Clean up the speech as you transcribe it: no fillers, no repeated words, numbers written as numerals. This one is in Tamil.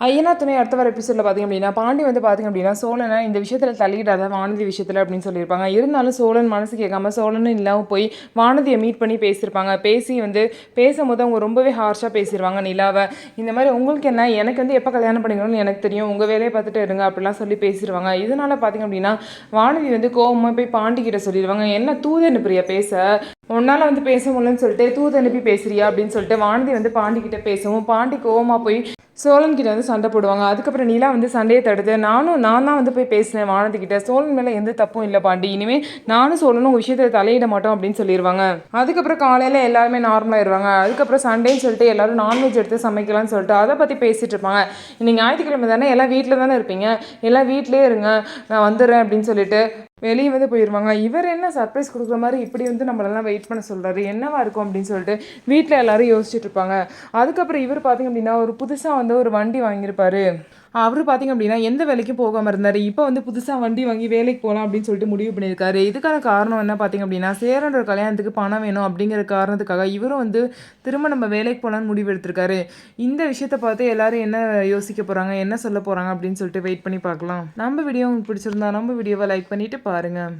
ஐயனா துணை அடுத்த வர எபிசோடில் பார்த்திங்க அப்படின்னா பாண்டி வந்து பார்த்திங்க அப்படின்னா சோழனை இந்த விஷயத்தில் தள்ளிடாத வானதி விஷயத்தில் அப்படின்னு சொல்லியிருப்பாங்க. இருந்தாலும் சோழன் மனசு கேட்காம சோழனும் இல்லாமல் போய் வானதியை மீட் பண்ணி பேசியிருப்பாங்க. பேசி வந்து பேசும்போது அவங்க ரொம்பவே ஹார்ஷாக பேசிடுவாங்க நிலாவை. இந்த மாதிரி உங்களுக்கு என்ன, எனக்கு வந்து எப்போ கல்யாணம் பண்ணிக்கணும்னு எனக்கு தெரியும், உங்கள் வேலையை பார்த்துட்டு இருங்க அப்படிலாம் சொல்லி பேசிடுவாங்க. இதனால் பார்த்திங்க அப்படின்னா வானதி வந்து கோவமாக போய் பாண்டிக்கிட்ட சொல்லிடுவாங்க, என்ன தூது அனுப்புறியா பேச, உன்னால் வந்து பேச முடியலன்னு சொல்லிட்டு தூது அனுப்பி பேசுறியா அப்படின்னு சொல்லிட்டு வானதி வந்து பாண்டிக்கிட்ட பேசவும் பாண்டி கோவமாக போய் சோழன் கிட்ட வந்து சண்டை போடுவாங்க. அதுக்கப்புறம் நிலா வந்து சண்டையை தடுத்து நான் தான் வந்து போய் பேசினேன் வானதிக்கிட்ட, சோழன் மேலே எந்த தப்பும் இல்லை பாண்டி, இனிமேல் நானும் சோழனும் உங்கள் விஷயத்தை தலையிட மாட்டோம் அப்படின்னு சொல்லிடுவாங்க. அதுக்கப்புறம் காலையில் எல்லாருமே நார்மலாகிடுவாங்க. அதுக்கப்புறம் சண்டேன்னு சொல்லிட்டு எல்லாரும் நான்வெஜ் எடுத்து சமைக்கலாம்னு சொல்லிட்டு அதை பற்றி பேசிகிட்டு இருப்பாங்க. இன்னைக்கு ஞாயிற்றுக்கிழமை தானே, எல்லாம் வீட்டில் தானே இருப்பீங்க, எல்லாம் வீட்டிலே இருங்க, நான் வந்துடுறேன் அப்படின்னு சொல்லிட்டு வெளியே வந்து போயிடுவாங்க. இவர் என்ன சர்ப்ரைஸ் கொடுக்குற மாதிரி இப்படி வந்து நம்மளெல்லாம் வெயிட் பண்ண சொல்கிறாரு, என்னவா இருக்கும் அப்படின்னு சொல்லிட்டு வீட்டில் எல்லாரும் யோசிச்சுட்டு இருப்பாங்க. அதுக்கப்புறம் இவர் பார்த்திங்க அப்படின்னா ஒரு புதுசாக வந்து ஒரு வண்டி வாங்கியிருப்பாரு. அவர் பார்த்திங்க அப்படின்னா எந்த வேலைக்கும் போகாமல் இருந்தார். இப்போ வந்து புதுசாக வண்டி வாங்கி வேலைக்கு போகலாம் அப்படின்னு சொல்லிட்டு முடிவு பண்ணியிருக்காரு. இதுக்கான காரணம் என்ன பார்த்திங்க அப்படின்னா சேரனோட கல்யாணத்துக்கு பணம் வேணும் அப்படிங்கிற காரணத்துக்காக இவரும் வந்து திரும்ப நம்ம வேலைக்கு போகலான்னு முடிவு எடுத்திருக்காரு. இந்த விஷயத்தை பார்த்து எல்லாரும் என்ன யோசிக்க போகிறாங்க, என்ன சொல்ல போகிறாங்க அப்படின்னு சொல்லிட்டு வெயிட் பண்ணி பார்க்கலாம். நம்ம வீடியோ உங்களுக்கு பிடிச்சிருந்தா நம்ம வீடியோவை லைக் பண்ணிவிட்டு பாருங்கள்.